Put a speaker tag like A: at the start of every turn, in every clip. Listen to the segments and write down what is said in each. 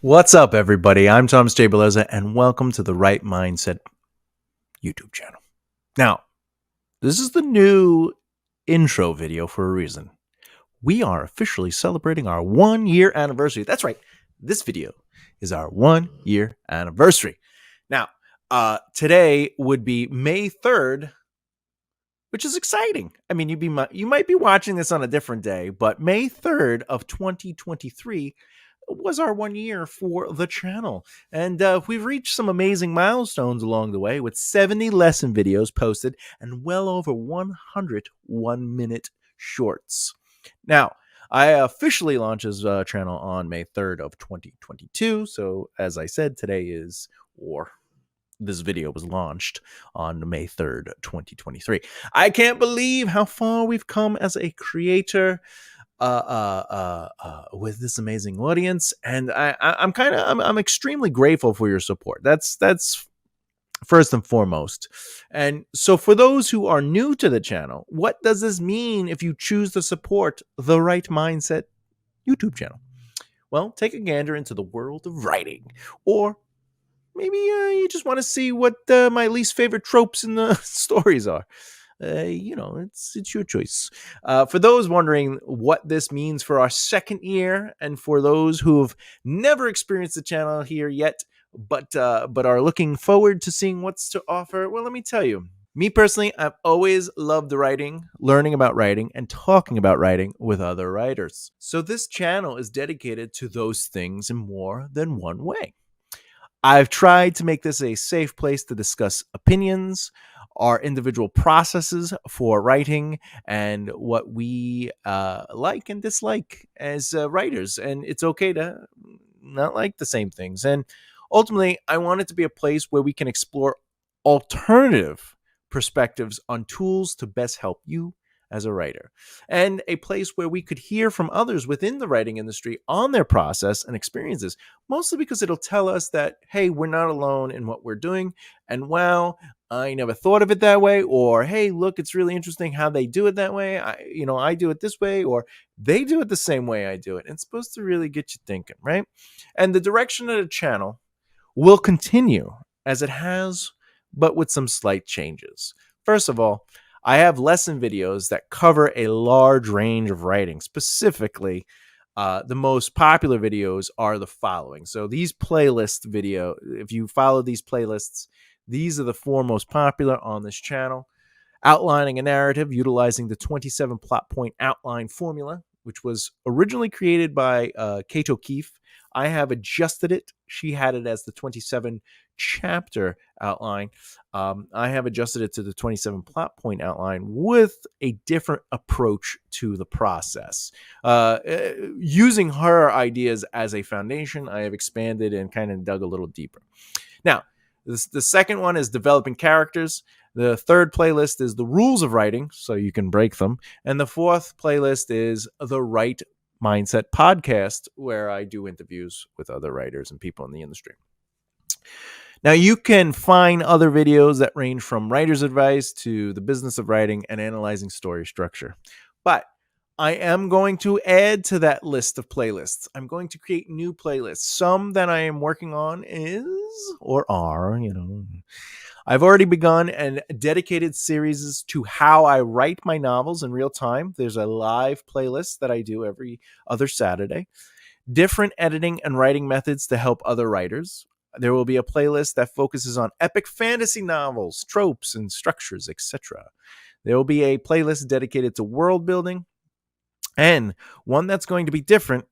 A: What's up, everybody? I'm Thomas J. Bellezza, and welcome to the Right Mindset YouTube channel. Now, this is the new intro video for a reason. We are officially celebrating our 1-year anniversary. That's right. This video is our 1-year anniversary. Now, today would be May 3rd, which is exciting. I mean, you might be watching this on a different day, but May 3rd of 2023 was our 1 year for the channel. And we've reached some amazing milestones along the way with 70 lesson videos posted and well over 100 1-minute shorts. Now, I officially launched this channel on May 3rd of 2022. So as I said, this video was launched on May 3rd, 2023. I can't believe how far we've come as a creator with this amazing audience, and I'm extremely grateful for your support. That's first and foremost. And so for those who are new to the channel, what does this mean if you choose to support the Right Mindset YouTube channel? Well, take a gander into the world of writing, or maybe you just want to see what my least favorite tropes in the stories are. It's your choice. For those wondering what this means for our 2nd year, and for those who have never experienced the channel here yet, but are looking forward to seeing what's to offer, well, let me tell you. Me personally, I've always loved writing, learning about writing, and talking about writing with other writers. So this channel is dedicated to those things in more than one way. I've tried to make this a safe place to discuss opinions, our individual processes for writing, and what we like and dislike as writers. And it's okay to not like the same things. And ultimately, I want it to be a place where we can explore alternative perspectives on tools to best help you as a writer, and a place where we could hear from others within the writing industry on their process and experiences, mostly because it'll tell us that, hey, we're not alone in what we're doing, and wow, I never thought of it that way, or hey, look, it's really interesting how they do it that way. I do it this way, or they do it the same way I do it. And it's supposed to really get you thinking, right? And the direction of the channel will continue as it has, but with some slight changes. First of all, I have lesson videos that cover a large range of writing. Specifically, the most popular videos are the following. So these playlist video, if you follow these playlists, these are the 4 most popular on this channel. Outlining a narrative utilizing the 27 plot point outline formula, which was originally created by Kate O'Keefe. I have adjusted it. She had it as the 27 chapter outline. I have adjusted it to the 27 plot point outline with a different approach to the process. Using her ideas as a foundation, I have expanded and kind of dug a little deeper. Now, the second one is developing characters. The third playlist is the rules of writing, so you can break them. And the fourth playlist is the Right Mindset podcast, where I do interviews with other writers and people in the industry. Now, you can find other videos that range from writer's advice to the business of writing and analyzing story structure. But I am going to add to that list of playlists. I'm going to create new playlists. Some that I am working on I've already begun a dedicated series to how I write my novels in real time. There's a live playlist that I do every other Saturday. Different editing and writing methods to help other writers. There will be a playlist that focuses on epic fantasy novels, tropes, and structures, etc. There will be a playlist dedicated to world building, and one that's going to be different,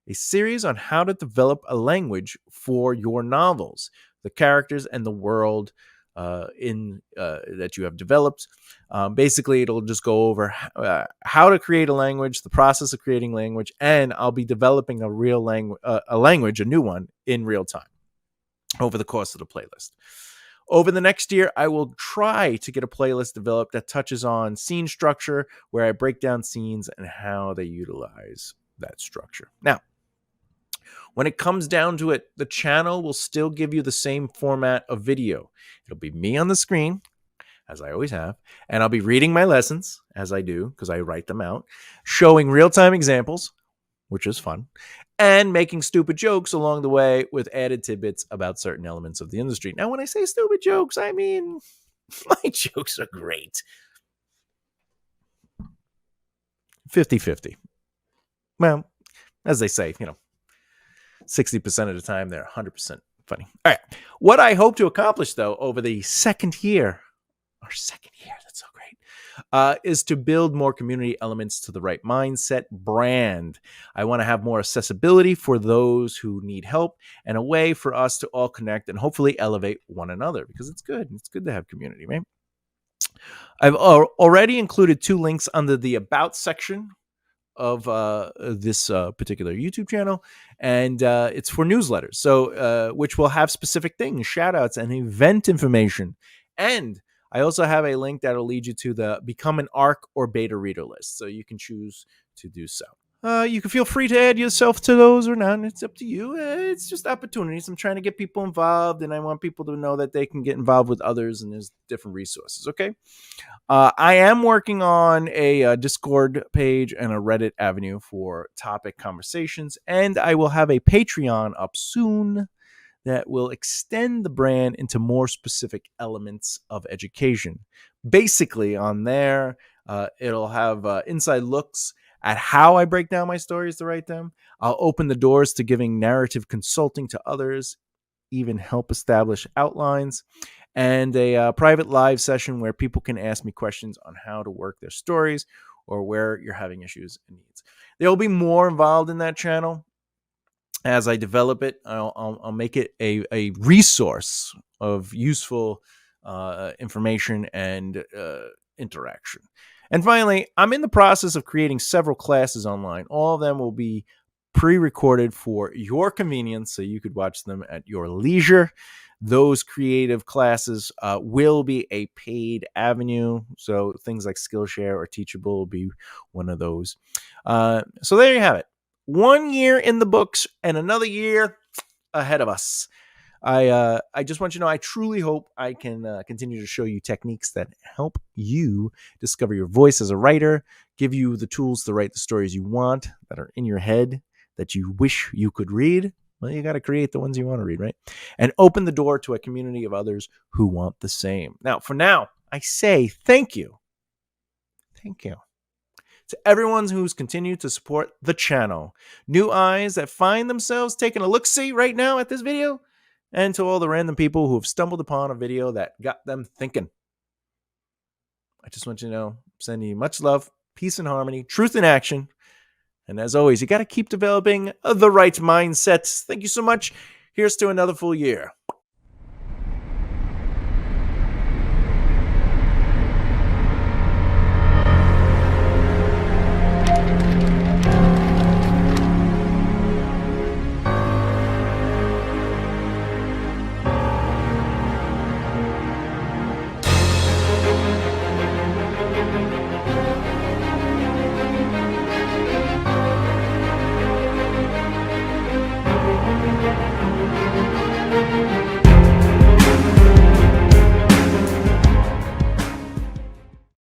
A: a series on how to develop a language for your novels, the characters and the world that you have developed. Basically, it'll just go over how to create a language, the process of creating language, and I'll be developing a real language, a new one, in real time over the course of the playlist. Over the next year, I will try to get a playlist developed that touches on scene structure, where I break down scenes and how they utilize that structure. Now, when it comes down to it, the channel will still give you the same format of video. It'll be me on the screen, as I always have, and I'll be reading my lessons, as I do, because I write them out, showing real-time examples, which is fun, and making stupid jokes along the way with added tidbits about certain elements of the industry. Now, when I say stupid jokes, I mean my jokes are great. 50-50. Well, as they say, 60% of the time they're 100% funny. All right. What I hope to accomplish, though, over the second year, that's so great, is to build more community elements to the right mindset brand. I want to have more accessibility for those who need help and a way for us to all connect and hopefully elevate one another, because it's good. It's good to have community, right? I've already included 2 links under the About section of this particular YouTube channel, and it's for newsletters, so which will have specific things, shout outs, and event information. And I also have a link that will lead you to the Become an ARC or Beta Reader list, so you can choose to do so. You can feel free to add yourself to those or not. It's up to you. It's just opportunities. I'm trying to get people involved, and I want people to know that they can get involved with others, and there's different resources, okay? I am working on a Discord page and a Reddit avenue for topic conversations, and I will have a Patreon up soon that will extend the brand into more specific elements of education. Basically, on there, it'll have inside looks at how I break down my stories to write them. I'll open the doors to giving narrative consulting to others, even help establish outlines, and a private live session where people can ask me questions on how to work their stories or where you're having issues and needs. There will be more involved in that channel. As I develop it, I'll make it a resource of useful information and interaction. And finally, I'm in the process of creating several classes online. All of them will be pre-recorded for your convenience, so you could watch them at your leisure. Those creative classes will be a paid avenue, so things like Skillshare or Teachable will be one of those. So there you have it. 1 year in the books and another year ahead of us. I just want you to know I truly hope I can continue to show you techniques that help you discover your voice as a writer, give you the tools to write the stories you want that are in your head that you wish you could read. Well, you got to create the ones you want to read, right? And open the door to a community of others who want the same. Now, for now, I say thank you. Thank you to everyone who's continued to support the channel. New eyes that find themselves taking a look-see right now at this video, and to all the random people who have stumbled upon a video that got them thinking. I just want you to know, sending you much love, peace and harmony, truth in action. And as always, you got to keep developing the right mindset. Thank you so much. Here's to another full year.